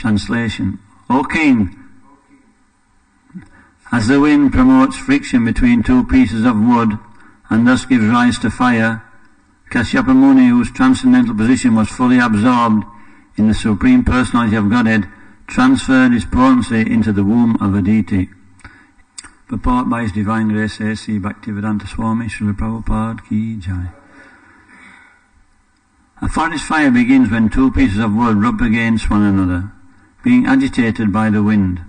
Translation. O king, as the wind promotes friction between two pieces of wood and thus gives rise to fire, Kashyapa Muni, whose transcendental position was fully absorbed in the Supreme Personality of Godhead, transferred his potency into the womb of Aditi. Purport by His Divine Grace A.C. Bhaktivedanta Swami Srila Prabhupada Ki Jai. A forest fire begins when two pieces of wood rub against one another, being agitated by the wind.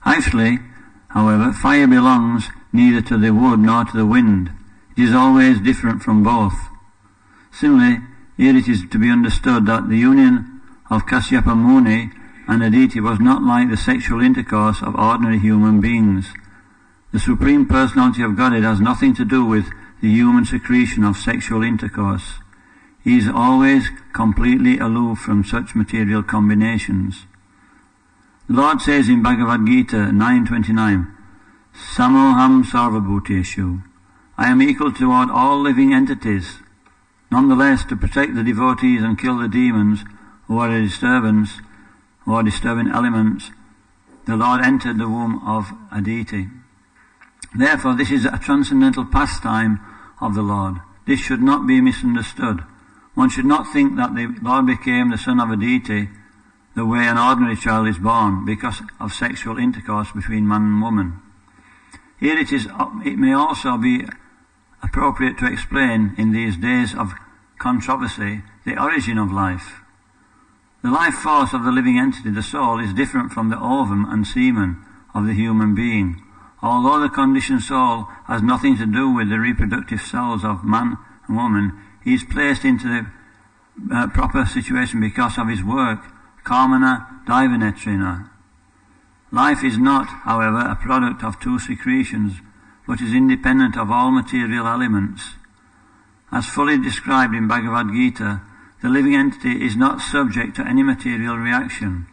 Actually, however, fire belongs neither to the wood nor to the wind. It is always different from both. Similarly, here it is to be understood that the union of Kashyapa Muni and Aditi was not like the sexual intercourse of ordinary human beings. The Supreme Personality of Godhead has nothing to do with the human secretion of sexual intercourse. He is always completely aloof from such material combinations. The Lord says in Bhagavad Gita 9:29, Samoham sarvabhuteshu, I am equal toward all living entities. Nonetheless, to protect the devotees and kill the demons who are a disturbance, who are disturbing elements, the Lord entered the womb of Aditi. Therefore, this is a transcendental pastime of the Lord. This should not be misunderstood. One should not think that the Lord became the son of Aditi the way an ordinary child is born, because of sexual intercourse between man and woman. Here it may also be appropriate to explain, in these days of controversy, the origin of life. The life force of the living entity, the soul, is different from the ovum and semen of the human being. Although the conditioned soul has nothing to do with the reproductive cells of man and woman, he is placed into the proper situation because of his work, Kamana Daivanetrina. Life is not, however, a product of two secretions, but is independent of all material elements. As fully described in Bhagavad Gita, the living entity is not subject to any material reaction.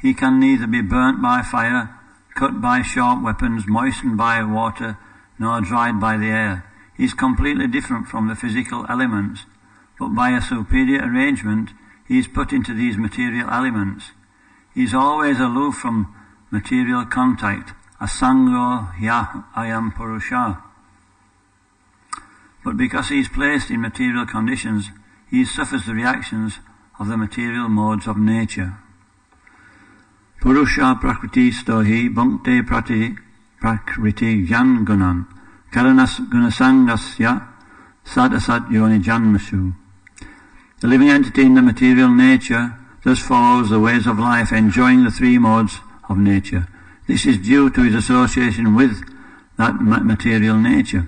He can neither be burnt by fire, cut by sharp weapons, moistened by water, nor dried by the air. He is completely different from the physical elements, but by a superior arrangement, he is put into these material elements. He is always aloof from material contact, asango hya ayam purusha. But because he is placed in material conditions, he suffers the reactions of the material modes of nature. Purusha prakriti stohi bhunkte prakriti jan gunan karanas gunasangasya sadasat yoni janmasu. The living entity in the material nature thus follows the ways of life, enjoying the three modes of nature. This is due to his association with that material nature.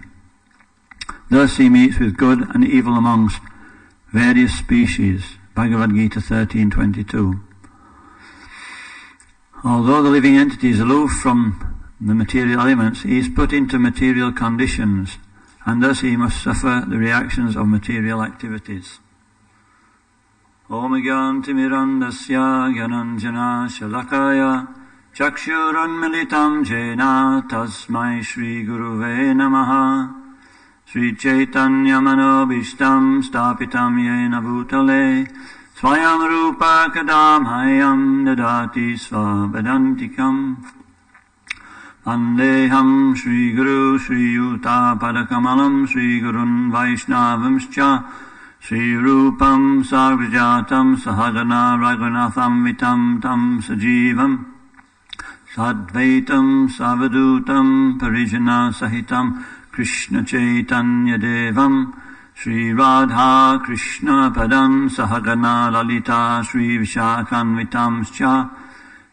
Thus he meets with good and evil amongst various species. Bhagavad Gita 13:22. Although the living entity is aloof from the material elements, he is put into material conditions, and thus he must suffer the reactions of material activities. Om Gyantimirandasya Gyananjana Shalakaya Chakshurunmilitam Jena Tasmai Shri Guruve Namaha Sri Chaitanya Manobishtam Stapitam Yena Bhutale Swayam Rupa Kadamhayam Dadati Svabadantikam Vandeham Shri Guru Shri Yuta Padakamalam Shri Gurun Vaishnavamscha Shri Rupam Sarvajatam Sahadana Raghunatham Vitam Tam Sajivam Sadvaitam Savadutam Parijana Sahitam Krishna Chaitanya Devam Shri Radha Krishna Padam Sahagana Lalita Shri Vishakhanvitamscha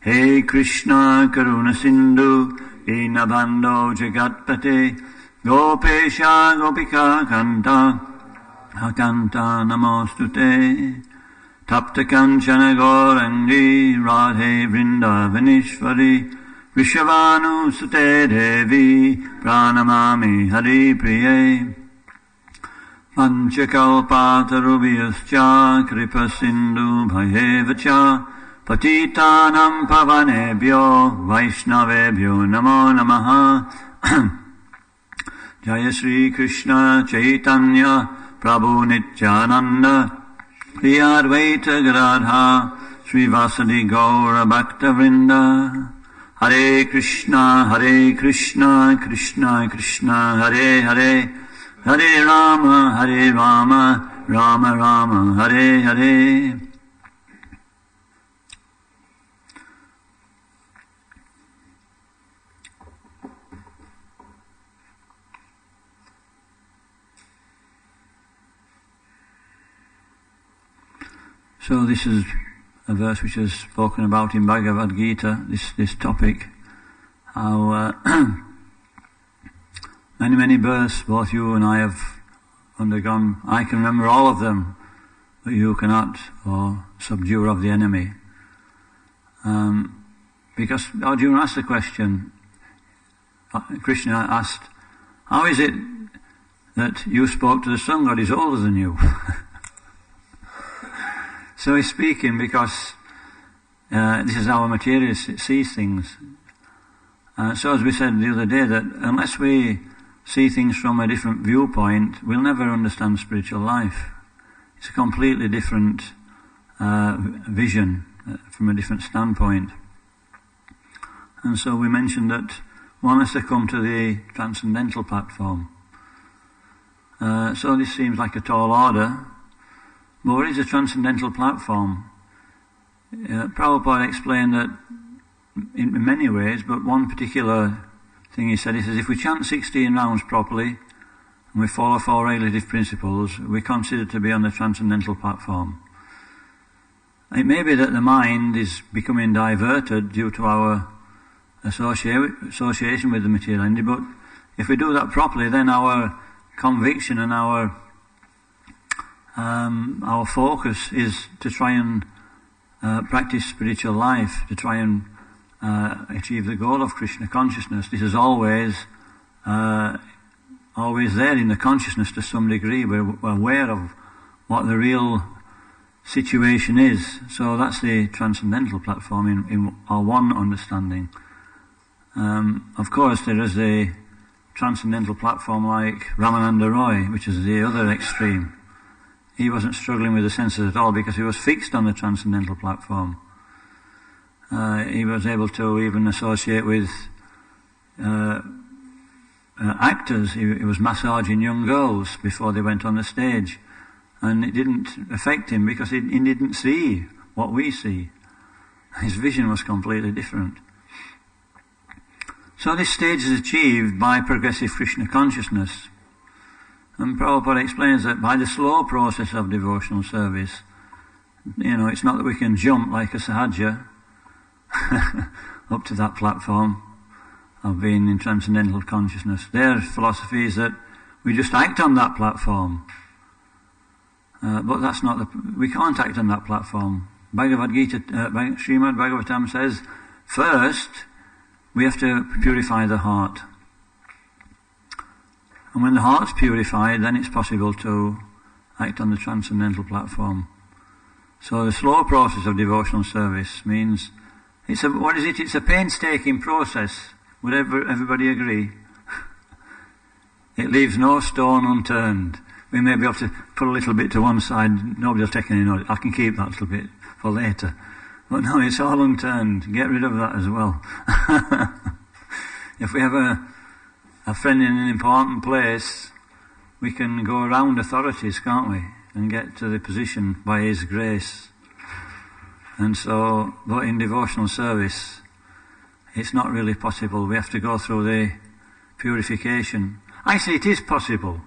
He Krishna Karuna Sindhu Dinabando Jagatpate Gopesha Gopika Kanta Akanta Namostute Tapta Kanchana Gaurangi Radhe Vrindavanishvari Vishavanu Sute Devi Pranamami Hari Priye Panchakalpatarubhyascha Kripa Sindhu Bhayevacha Patitanam Pavanebhyo Vaishnavebhyo Namo Namaha Jaya Shri Krishna Chaitanya Prabhu Nityananda Priya Advaita Gadadha Srivasadi Gaura Bhakta Vrinda. Hare Krishna, Krishna Krishna, Hare Hare, Hare Rama, Rama Rama, Hare Hare. So this is a verse which is spoken about in Bhagavad Gita, this topic, how many births both you and I have undergone. I can remember all of them, but you cannot, or subduer of the enemy. Because Arjuna asked the question, Krishna asked, how is it that you spoke to the sun god? He's older than you. So he's speaking because this is how materialist sees things. So as we said the other day, that unless we see things from a different viewpoint, we'll never understand spiritual life. It's a completely different vision from a different standpoint. And so we mentioned that one has to come to the transcendental platform. So this seems like a tall order. But what is a transcendental platform? Prabhupada explained that in many ways, but one particular thing he said, if we chant 16 rounds properly, and we follow 4 regulative principles, we're considered to be on the transcendental platform. It may be that the mind is becoming diverted due to our association with the material entity, but if we do that properly, then our conviction and our focus is to try and practice spiritual life, to try and achieve the goal of Krishna consciousness. This is always there in the consciousness to some degree. We're aware of what the real situation is. So that's the transcendental platform in our one understanding. Of course, there is a transcendental platform like Ramananda Roy, which is the other extreme. He wasn't struggling with the senses at all because he was fixed on the transcendental platform. He was able to even associate with actors. He was massaging young girls before they went on the stage. And it didn't affect him because he didn't see what we see. His vision was completely different. So this stage is achieved by progressive Krishna consciousness. And Prabhupada explains that by the slow process of devotional service, it's not that we can jump like a sahaja up to that platform of being in transcendental consciousness. Their philosophy is that we just act on that platform. But that's not we can't act on that platform. Bhagavad Gita, Srimad Bhagavatam says, first, we have to purify the heart. And when the heart's purified, then it's possible to act on the transcendental platform. So the slow process of devotional service means, it's a painstaking process. Would everybody agree? It leaves no stone unturned. We may be able to put a little bit to one side, nobody will take any notice. I can keep that little bit for later. But no, it's all unturned. Get rid of that as well. If we have a friend in an important place, we can go around authorities, can't we? And get to the position by His grace. And so, but in devotional service, it's not really possible. We have to go through the purification. Actually, it is possible.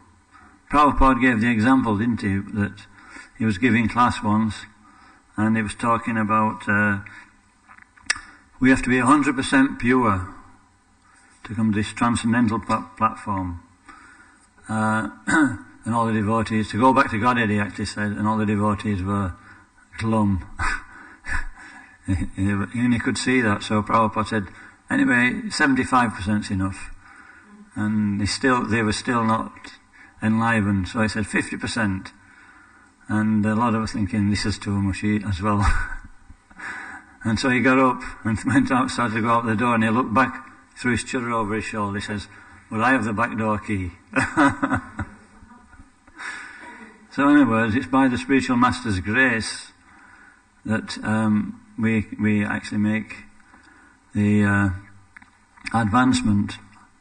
Prabhupada gave the example, didn't he, that he was giving class once, and he was talking about we have to be 100% pure to come to this transcendental platform. And all the devotees, to go back to Godhead, he actually said, and all the devotees were glum. And he could see that, so Prabhupada said, anyway, 75%'s enough. And they were still not enlivened, so he said 50%. And a lot of us thinking, this is too much as well. And so he got up and went out, started to go out the door, and he looked back, threw his chudder over his shoulder. He says, well, I have the back door key. So in other words, it's by the spiritual master's grace that we actually make the advancement.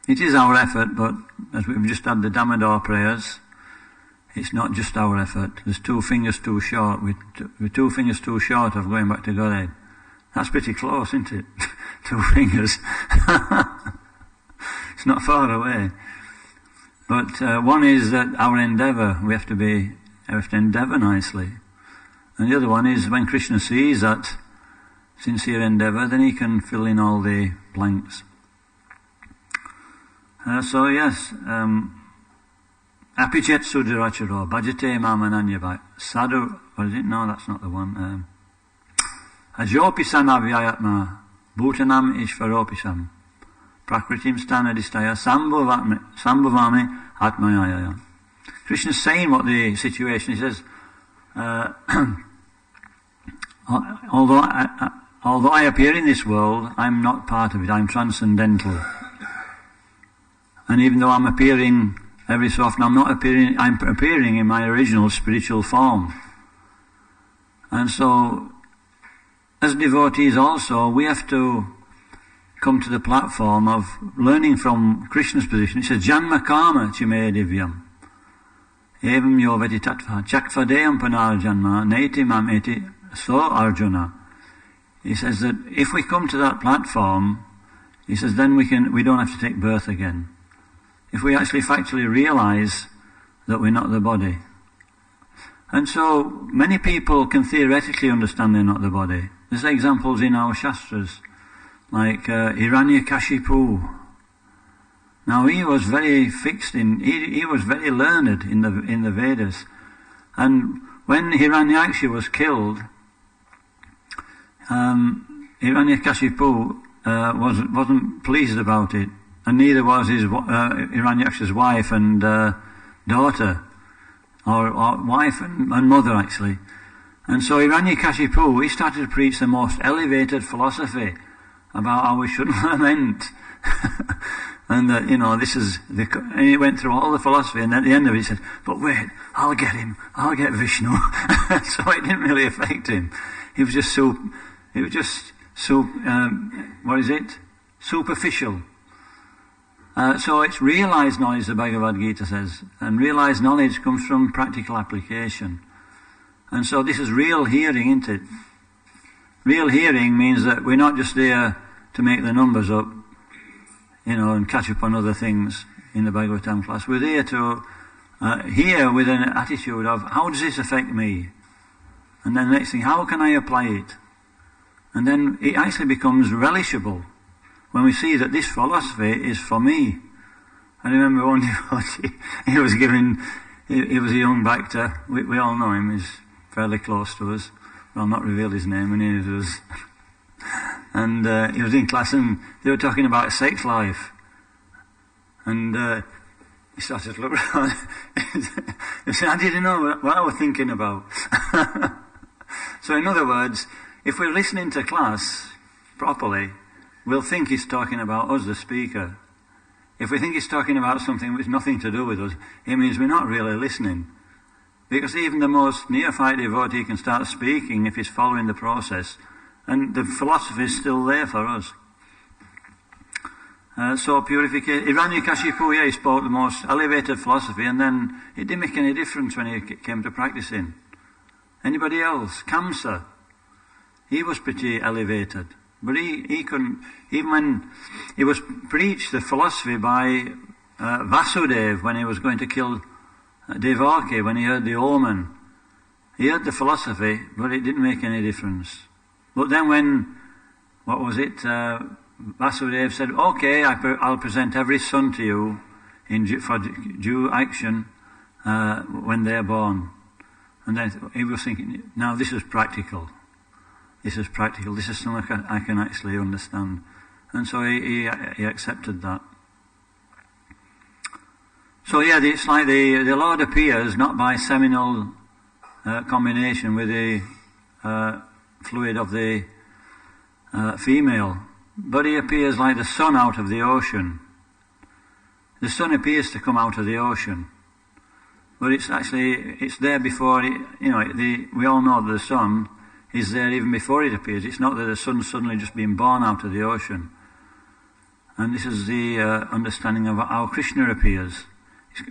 It is our effort, but as we've just had the Damodar prayers, it's not just our effort. There's 2 fingers too short. We're 2 fingers too short of going back to Godhead. That's pretty close, isn't it? 2 fingers. It's not far away. But one is that our endeavour, we have to endeavour nicely. And the other one is when Krishna sees that sincere endeavour, then he can fill in all the blanks. So yes, Apichet Sudiracharo, Bhajate Mamananyavai, Sadhu, what is it? No, that's not the one. Ajopisam Avyayatma, Bhutanam Ishvaropisam, Prakritim Stanadistaya, Sambhavami Atmayaya. Krishna's saying what the situation is. He says, although I appear in this world, I'm not part of it, I'm transcendental. And even though I'm appearing every so often, I'm appearing in my original spiritual form. And so, as devotees also, we have to come to the platform of learning from Krishna's position. It says, Janma Karma Chime Divyam. Evam yo veti tattva chakvadeyam panar janma neti mam eti so Arjuna. He says that if we come to that platform, he says then we don't have to take birth again. If we actually factually realize that we're not the body. And so many people can theoretically understand they're not the body. There's examples in our Shastras, like Hiranyakashipu. Now he was very fixed he was very learned in the Vedas. And when Hiranyaksha was killed, Hiranyakashipu wasn't pleased about it. And neither was Hiranyaksha's wife and daughter, or wife and mother actually. And so Hiranyakashipu, he started to preach the most elevated philosophy about how we shouldn't lament. And that, this is and he went through all the philosophy, and at the end of it he said, but wait, I'll get him, I'll get Vishnu. So it didn't really affect him. He was just superficial. So it's realized knowledge, the Bhagavad Gita says, and realized knowledge comes from practical application. And so this is real hearing, isn't it? Real hearing means that we're not just there to make the numbers up, and catch up on other things in the Bhagavatam class. We're there to hear with an attitude of, how does this affect me? And then the next thing, how can I apply it? And then it actually becomes relishable when we see that this philosophy is for me. I remember one devotee, he was a young Bhakta, we all know him, he's fairly close to us, but I'll not reveal his name, and he was, and he was in class and they were talking about sex life. And he started to look around, he said, I didn't know what I was thinking about. So in other words, if we're listening to class properly, we'll think he's talking about us, the speaker. If we think he's talking about something which has nothing to do with us, it means we're not really listening. Because even the most neophyte devotee can start speaking if he's following the process, and the philosophy is still there for us. So purification. Hiranyakashipu, he spoke the most elevated philosophy, and then it didn't make any difference when he came to practicing. Anybody else? Kamsa, he was pretty elevated. But he couldn't, even when he was preached the philosophy by Vasudeva when he was going to kill Devaki, when he heard the omen. He heard the philosophy, but it didn't make any difference. But then when, Vasudeva said, okay, I'll present every son to you for due action when they're born. And then he was thinking, now this is practical. This is practical. This is something I can actually understand. And so he accepted that. So yeah, it's like the Lord appears not by seminal combination with the fluid of the female, but he appears like the sun out of the ocean. The sun appears to come out of the ocean, but it's there before we all know that the sun is there even before it appears. It's not that the sun's suddenly just been born out of the ocean. And this is the understanding of how Krishna appears.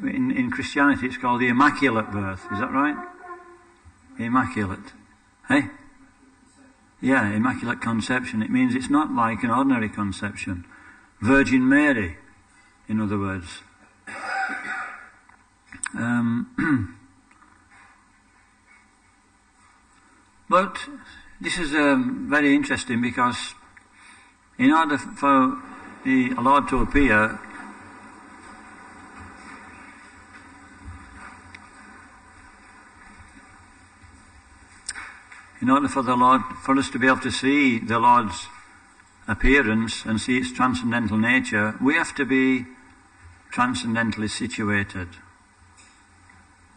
In Christianity it's called the Immaculate Birth. Is that right? Immaculate. Hey? Yeah, Immaculate Conception. It means it's not like an ordinary conception. Virgin Mary, in other words. But this is very interesting, because in order for the Lord to appear, in order for us to be able to see the Lord's appearance and see its transcendental nature, we have to be transcendentally situated.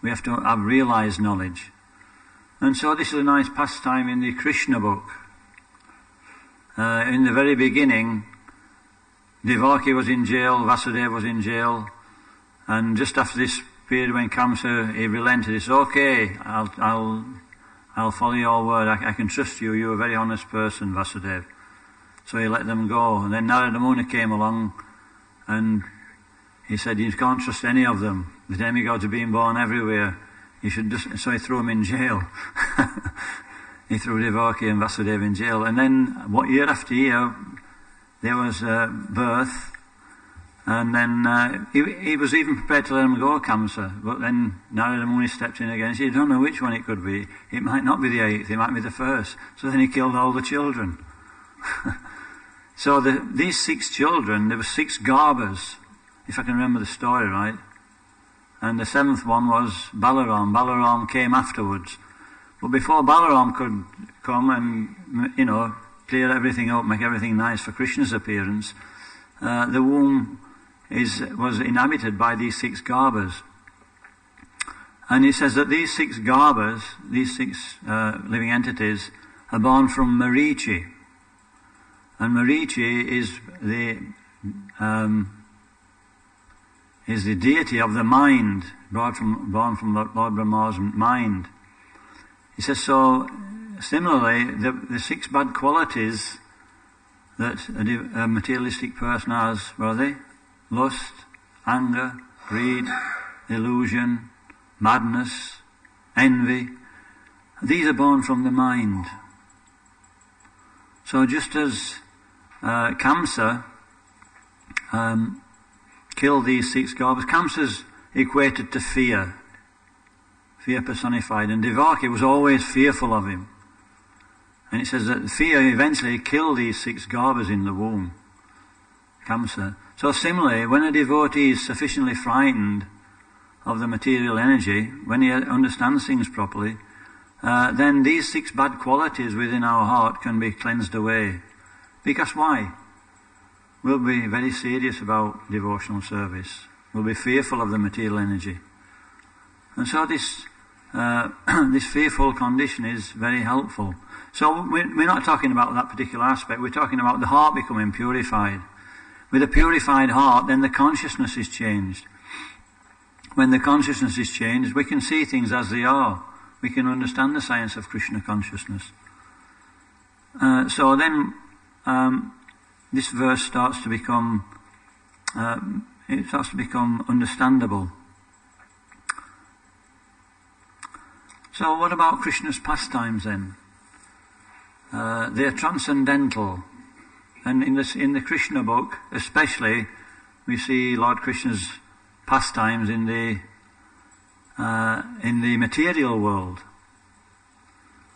We have to have realized knowledge. And so this is a nice pastime in the Krishna book. In the very beginning, Devaki was in jail, Vasudeva was in jail, and just after this period when Kamsa, he relented, he said, okay, I'll follow your word, I can trust you, you're a very honest person, Vasudeva. So he let them go. And then Narada Muni came along, and he said, you can't trust any of them. The demigods are being born everywhere. You should just, so he threw him in jail. He threw Devaki and Vasudeva in jail. And then, year after year, there was birth. And then he was even prepared to let him go, Kamsa. But then Narada Muni stepped in again and said, you don't know which one it could be. It might not be the 8th, it might be the 1st. So then he killed all the children. So these 6 children, there were 6 Garbhas, if I can remember the story right. And the 7th one was Balaram. Balaram came afterwards. But before Balaram could come and, clear everything up, make everything nice for Krishna's appearance, the womb was inhabited by these 6 Garbhas. And he says that these 6 Garbhas, these 6 living entities, are born from Marichi. And Marichi is the deity of the mind, born from Lord Brahma's mind. He says, so similarly, the 6 bad qualities that a materialistic person has, what are they? Lust, anger, greed, illusion, madness, envy. These are born from the mind. So just as Kamsa killed these 6 Garbhas, Kamsa's equated to fear personified, and Devaki was always fearful of him. And it says that fear eventually killed these 6 Garbhas in the womb, Kamsa. So similarly, when a devotee is sufficiently frightened of the material energy, when he understands things properly, then these 6 bad qualities within our heart can be cleansed away. Because why? We'll be very serious about devotional service. We'll be fearful of the material energy. And so this fearful condition is very helpful. So we're not talking about that particular aspect. We're talking about the heart becoming purified. With a purified heart, then the consciousness is changed. When the consciousness is changed, we can see things as they are. We can understand the science of Krishna consciousness. So then this verse starts to become understandable. So what about Krishna's pastimes then? They're transcendental, and in the Krishna book especially, we see Lord Krishna's pastimes in the material world.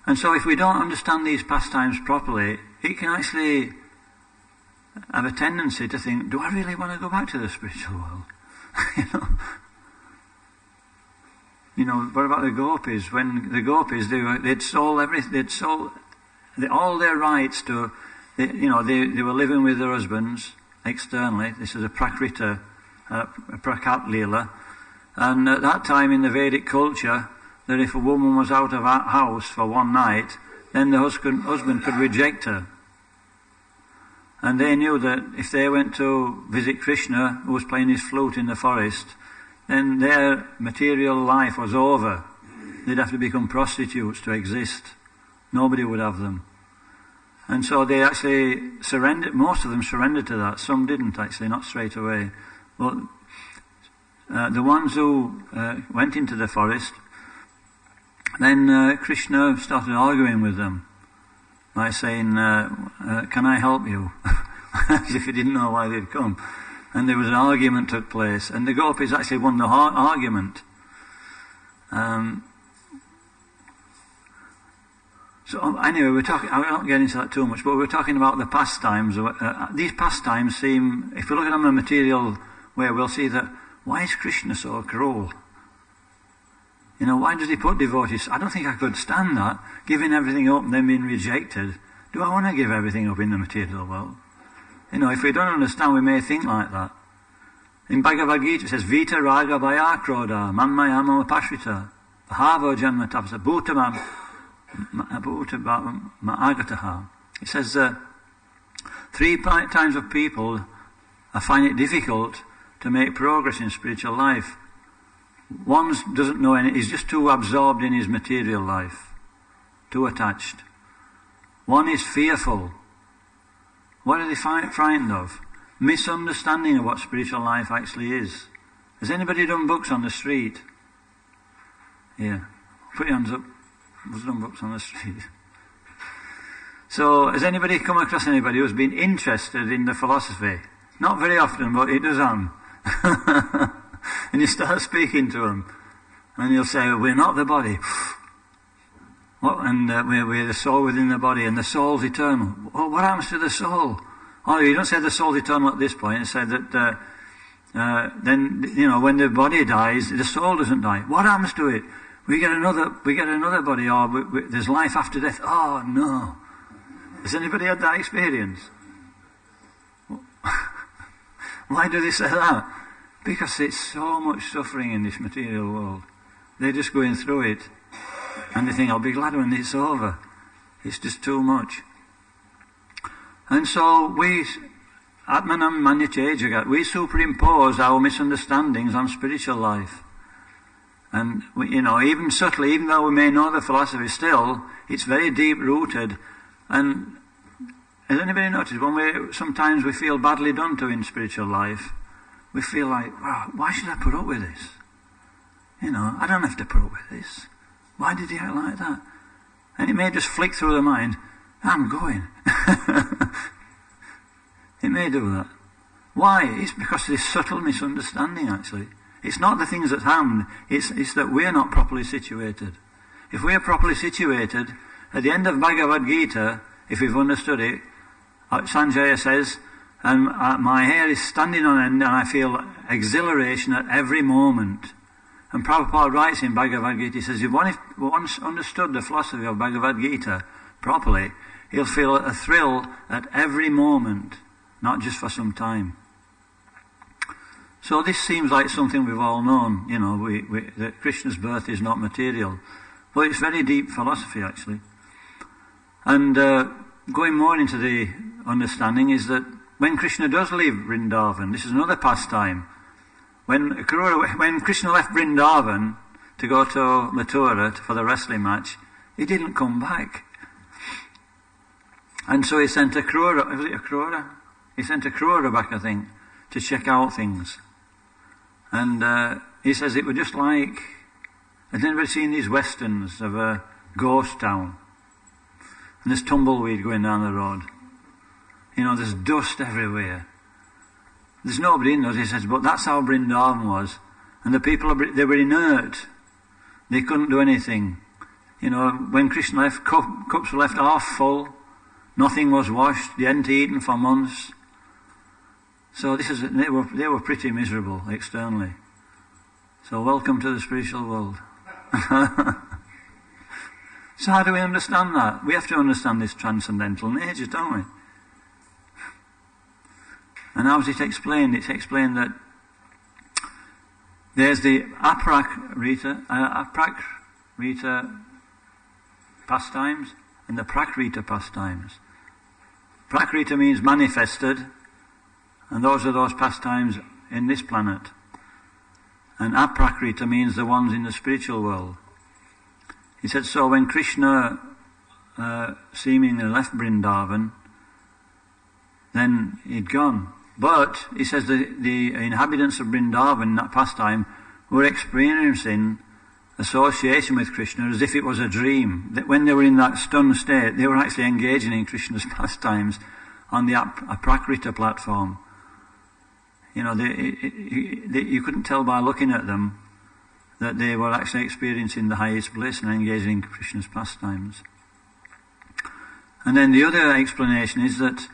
And so if we don't understand these pastimes properly, it can actually have a tendency to think, do I really want to go back to the spiritual world? What about the gopis? When the gopis, they'd sold all their rights to, they were living with their husbands externally. This is a prakrita, a prakat lila. And at that time in the Vedic culture, that if a woman was out of a house for one night, then the husband could reject her. And they knew that if they went to visit Krishna, who was playing his flute in the forest, then their material life was over. They'd have to become prostitutes to exist nobody would have them. And so they actually surrendered, most of them surrendered to that. Some didn't actually, not straight away. But the ones who went into the forest, then Krishna started arguing with them by saying, can I help you? As if he didn't know why they'd come. And there was an argument took place, and the gopis actually won the argument. So anyway, we're talking, I won't get into that too much, but we're talking about the pastimes. These pastimes seem, if we look at them in a material way, we'll see that, why is Krishna so cruel? You know, why does he put devotees? I don't think I could stand that, giving everything up and then being rejected. Do I want to give everything up in the material world? You know, if we don't understand, we may think like that. In Bhagavad Gita it says, Vita raga bhaya krodha manmayamo pashrita bhava janma tapasa bhutamam agataha. It says 3 times of people find it difficult to make progress in spiritual life. One doesn't know any, he's just too absorbed in his material life, too attached. One is fearful. What are they frightened of? Misunderstanding of what spiritual life actually is. Has anybody done books on the street? Yeah. Put your hands up. Who's done books on the street? So, has anybody come across anybody who's been interested in the philosophy? Not very often, but it does happen. And you start speaking to them, and you'll say, we're not the body. What? And we're the soul within the body, and the soul's eternal. Well, what happens to the soul? Oh, you don't say the soul's eternal at this point. You say that then, you know, when the body dies, the soul doesn't die. What happens to it? We get another body, or there's life after death. Oh, no. Has anybody had that experience? Why do they say that? Because it's so much suffering in this material world. They're just going through it. And they think, I'll be glad when it's over. It's just too much. And so we, Atmanam Manyate Jagat, we superimpose our misunderstandings on spiritual life. And, you know, even subtly, even though we may know the philosophy still, it's very deep rooted. And has anybody noticed, sometimes we feel badly done to in spiritual life, we feel like, wow, why should I put up with this? You know, I don't have to put up with this. Why did he act like that? And it may just flick through the mind, I'm going. It may do that. Why? It's because there's subtle misunderstanding, actually. It's not the things at hand, it's that we're not properly situated. If we're properly situated, at the end of Bhagavad Gita, if we've understood it, Sanjaya says, and my hair is standing on end and I feel exhilaration at every moment. And Prabhupada writes in Bhagavad Gita, he says, if one once understood the philosophy of Bhagavad Gita properly, he'll feel a thrill at every moment, not just for some time. So this seems like something we've all known, you know, that Krishna's birth is not material. But it's very deep philosophy, actually. And going more into the understanding is that when Krishna does leave Vrindavan, this is another pastime. When Krishna left Vrindavan to go to Mathura for the wrestling match, he didn't come back. And so he sent Akrura? He sent Akrura back, I think, to check out things. And he says it was just like, has anybody seen these westerns of a ghost town? And there's tumbleweed going down the road. You know, there's dust everywhere. There's nobody in those, he says, but that's how Vrindavan was. And the people, they were inert. They couldn't do anything. You know, when Krishna left, cups were left half full. Nothing was washed. They hadn't eaten for months. So they were pretty miserable externally. So welcome to the spiritual world. So how do we understand that? We have to understand this transcendental nature, don't we? And how is it explained? It's explained that there's the Aprakrita pastimes and the Prakrita pastimes. Prakrita means manifested, and those are those pastimes in this planet. And Aprakrita means the ones in the spiritual world. He said, so when Krishna seemingly left Vrindavan, then he'd gone. But he says the inhabitants of Vrindavan in that pastime were experiencing association with Krishna as if it was a dream. That when they were in that stunned state, they were actually engaging in Krishna's pastimes on the Aprakrita platform. You know, you couldn't tell by looking at them that they were actually experiencing the highest bliss and engaging in Krishna's pastimes. And then the other explanation is that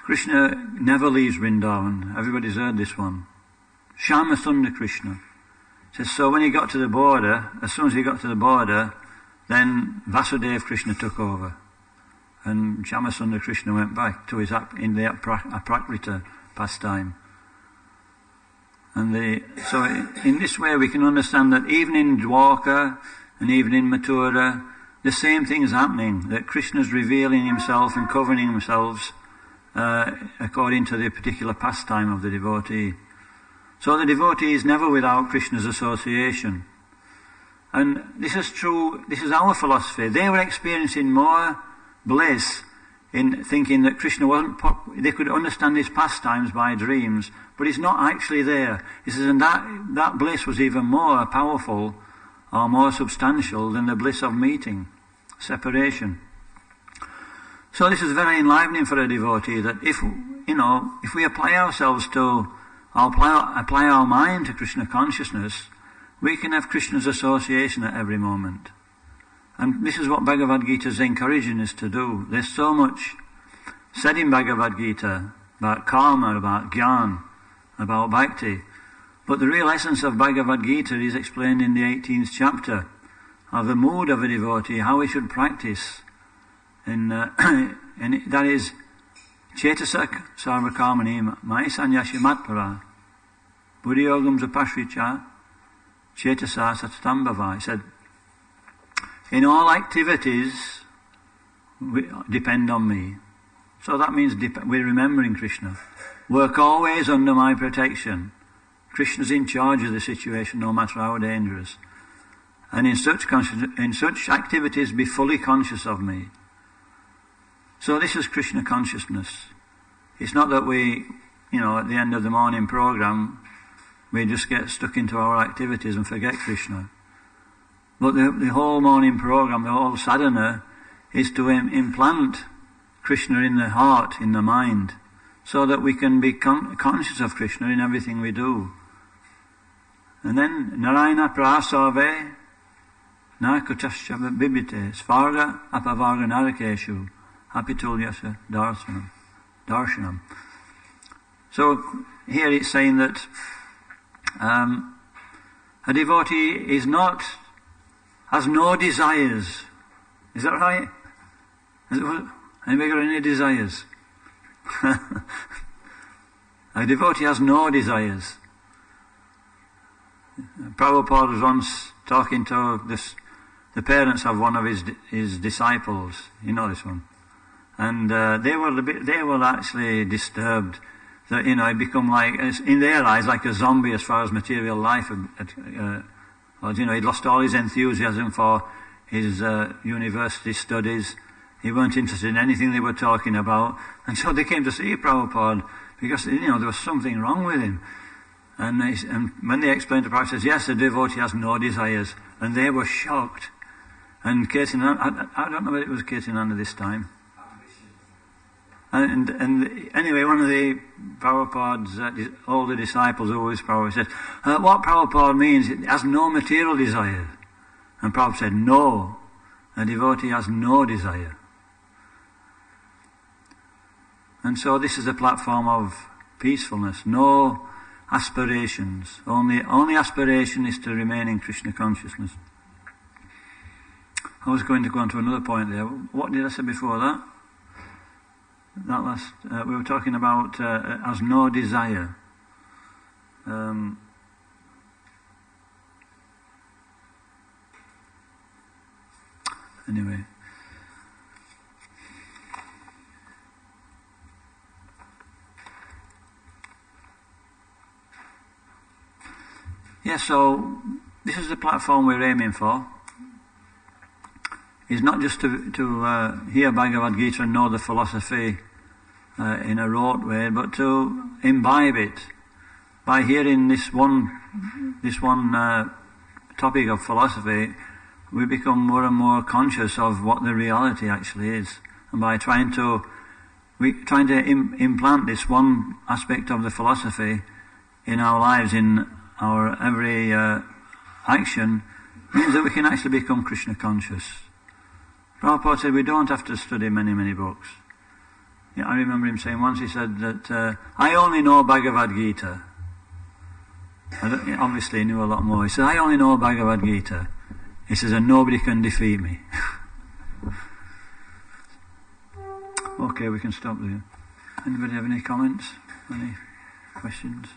Krishna never leaves Vrindavan. Everybody's heard this one. Shama Sundar Krishna. Says, so when he got to the border, as soon as he got to the border, then Vasudeva Krishna took over. And Shama Sundar Krishna went back to his in the Aprakrita pastime. And so in this way we can understand that even in Dwarka and even in Mathura, the same thing is happening, that Krishna is revealing himself and covering himself according to the particular pastime of the devotee. So the devotee is never without Krishna's association. And this is true, this is our philosophy. They were experiencing more bliss in thinking that Krishna wasn't, they could understand his pastimes by dreams, but he's not actually there. He says, and that bliss was even more powerful or more substantial than the bliss of meeting, separation. So this is very enlivening for a devotee, that if we apply ourselves to, apply our mind to Krishna consciousness, we can have Krishna's association at every moment. And this is what Bhagavad Gita is encouraging us to do. There's so much said in Bhagavad Gita about karma, about jnana, about bhakti. But the real essence of Bhagavad Gita is explained in the 18th chapter of the mood of a devotee, how he should practice. And that is, Chetasak sarvakarmani mai sanyashi matpara buddhiyogam zapashricha chetasa satstambhava. He said, in all activities, depend on me. So that means we're remembering Krishna. Work always under my protection. Krishna's in charge of the situation, no matter how dangerous. And in such activities, be fully conscious of me. So this is Krishna consciousness. It's not that we, at the end of the morning program, we just get stuck into our activities and forget Krishna. But the whole morning program, the whole sadhana, is to implant Krishna in the heart, in the mind, so that we can be conscious of Krishna in everything we do. And then, Narayana prasave na kutasya bibite svarga apavarga narakeshu apitulyasa darshanam. So here it's saying that a devotee has no desires. Is that right? Anybody got any desires? A devotee has no desires. Prabhupada was once talking to the parents of one of his disciples. You know this one. And they were actually disturbed that he'd become like, in their eyes, like a zombie as far as material life. He'd lost all his enthusiasm for his university studies. He weren't interested in anything they were talking about. And so they came to see Prabhupada because, there was something wrong with him. And when they explained to Prabhupada, he says, yes, the devotee has no desires. And they were shocked. And Kirtananda, I don't know whether it was Kirtananda this time. And anyway, one of the Prabhupada's older disciples who was Prabhupada said, what Prabhupada means, it has no material desire. And Prabhupada said, no, a devotee has no desire. And so this is a platform of peacefulness, no aspirations. Only aspiration is to remain in Krishna consciousness. I was going to go on to another point there. What did I say before that? We were talking about has no desire. Anyway. Yeah, so this is the platform we're aiming for. is not just to hear Bhagavad Gita and know the philosophy in a rote way, but to imbibe it. By hearing this one topic of philosophy, we become more and more conscious of what the reality actually is. And by trying to implant this one aspect of the philosophy in our lives, in our every action, means that we can actually become Krishna conscious. Prabhupada said we don't have to study many books. Yeah, I remember him saying once, he said that I only know Bhagavad Gita. Obviously he knew a lot more. He said, I only know Bhagavad Gita. He says, and nobody can defeat me. Okay, we can stop there. Anybody have any comments? Any questions?